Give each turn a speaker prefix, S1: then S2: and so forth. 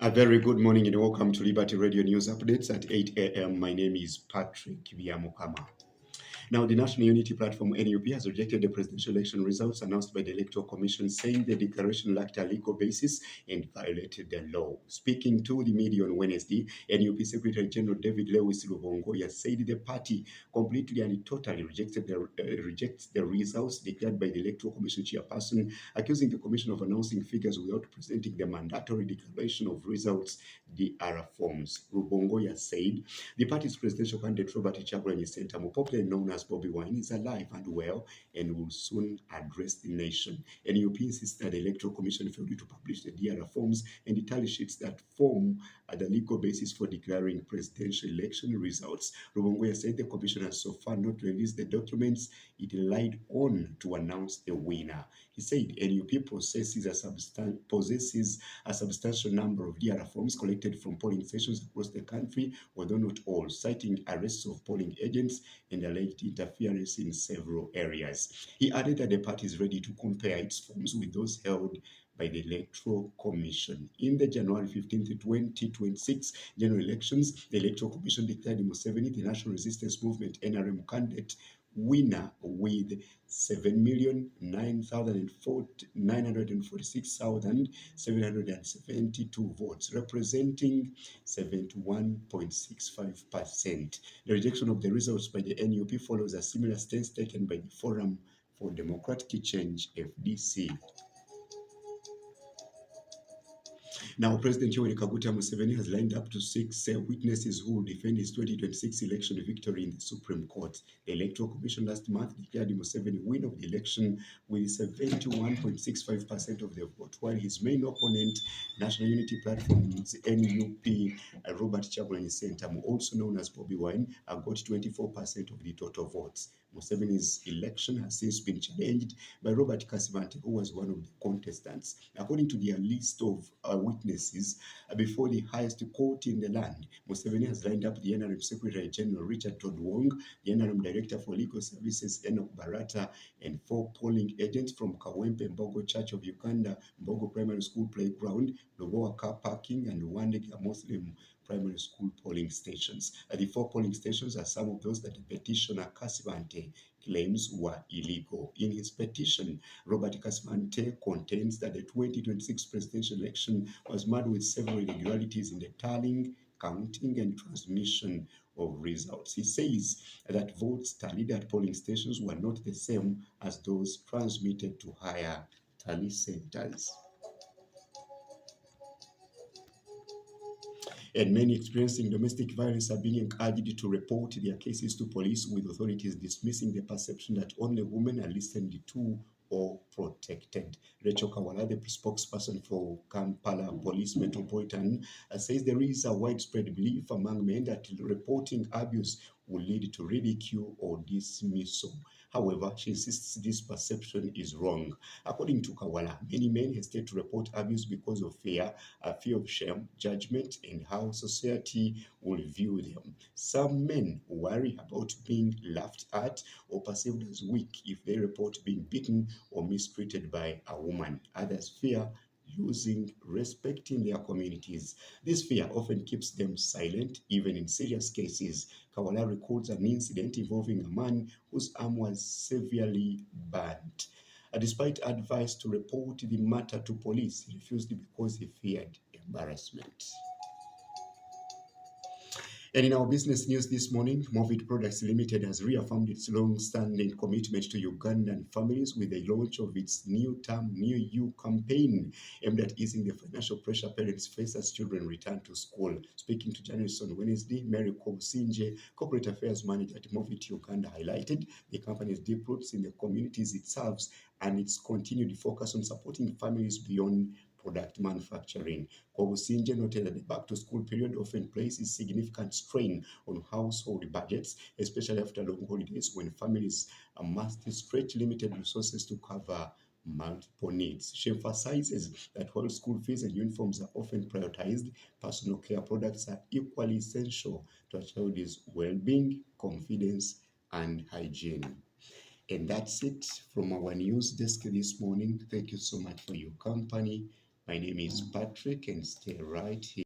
S1: A very good morning and welcome to Liberty Radio News Updates at 8 a.m. My name is Patrick Byamukama. Now, the National Unity Platform (NUP) has rejected the presidential election results announced by the Electoral Commission, saying the declaration lacked a legal basis and violated the law. Speaking to the media on Wednesday, NUP Secretary General David Lewis Lubongoya said the party completely and totally rejects the results declared by the Electoral Commission chairperson, accusing the Commission of announcing figures without presenting the mandatory declaration of results (DR) forms. Lubongoya said the party's presidential candidate Robert Chagulanyi Sentamu, popularly known as Bobby Wine, is alive and well and will soon address the nation. NUP insists that the Electoral Commission failed to publish the DR forms and the tally sheets that form the legal basis for declaring presidential election results. Rubongoya said the Commission has so far not released the documents it relied on to announce the winner. He said NUP possesses a substantial number of DR forms collected from polling stations across the country, although not all, citing arrests of polling agents and alleged interference in several areas. He added that the party is ready to compare its forms with those held by the Electoral Commission. In the January 15, 2026 general elections, the Electoral Commission declared Museveni, the National Resistance Movement (NRM) candidate, winner with 7,946,772 votes, representing 71.65%. The rejection of the results by the NUP follows a similar stance taken by the Forum for Democratic Change (FDC). Now, President Yoweri Kaguta Museveni has lined up to six witnesses who will defend his 2026 election victory in the Supreme Court. The Electoral Commission last month declared Museveni winner of the election with 71.65% of the vote, while his main opponent, National Unity Platform's NUP, Robert Chagulanyi Sentamu, also known as Bobby Wine, got 24% of the total votes. Museveni's election has since been challenged by Robert Kasivante, who was one of the contestants. According to their list of witnesses before the highest court in the land, Museveni has lined up the NRM Secretary General Richard Todwong, the NRM Director for Legal Services Enoch Barata, and 4 polling agents from Kawempe Mbogo Church of Uganda, Mbogo Primary School Playground, Loboa Car Parking, and Wandega Muslim Primary School polling stations. The 4 polling stations are some of those that the petitioner Kasivante claims were illegal. In his petition, Robert Kasivante contends that the 2026 presidential election was marred with several irregularities in the tallying, counting, and transmission of results. He says that votes tallied at polling stations were not the same as those transmitted to higher tally centers. And many experiencing domestic violence are being urged to report their cases to police, with authorities dismissing the perception that only women are listened to or protected. Rachel Kawala, the spokesperson for Kampala Police Metropolitan, says there is a widespread belief among men that reporting abuse will lead to ridicule or dismissal. However, she insists this perception is wrong. According to Kawala, many men hesitate to report abuse because of fear, a fear of shame, judgment, and how society will view them. Some men worry about being laughed at or perceived as weak if they report being beaten or mistreated by a woman. Others fear losing respect in their communities. This fear often keeps them silent, even in serious cases. Kawala records an incident involving a man whose arm was severely burnt. Despite advice to report the matter to police, he refused because he feared embarrassment. And in our business news this morning, Movit Products Limited has reaffirmed its long-standing commitment to Ugandan families with the launch of its New Term, New You campaign, aimed at easing the financial pressure parents face as children return to school. Speaking to journalists on Wednesday, Mary Kobusinje, Corporate Affairs Manager at Movit Uganda, highlighted the company's deep roots in the communities it serves and its continued focus on supporting families beyond product manufacturing. Kobusinje noted that the back-to-school period often places significant strain on household budgets, especially after long holidays when families must stretch limited resources to cover multiple needs. She emphasizes that while school fees and uniforms are often prioritized, personal care products are equally essential to a child's well-being, confidence, and hygiene. And that's it from our news desk this morning. Thank you so much for your company. My name is Patrick, and stay right here.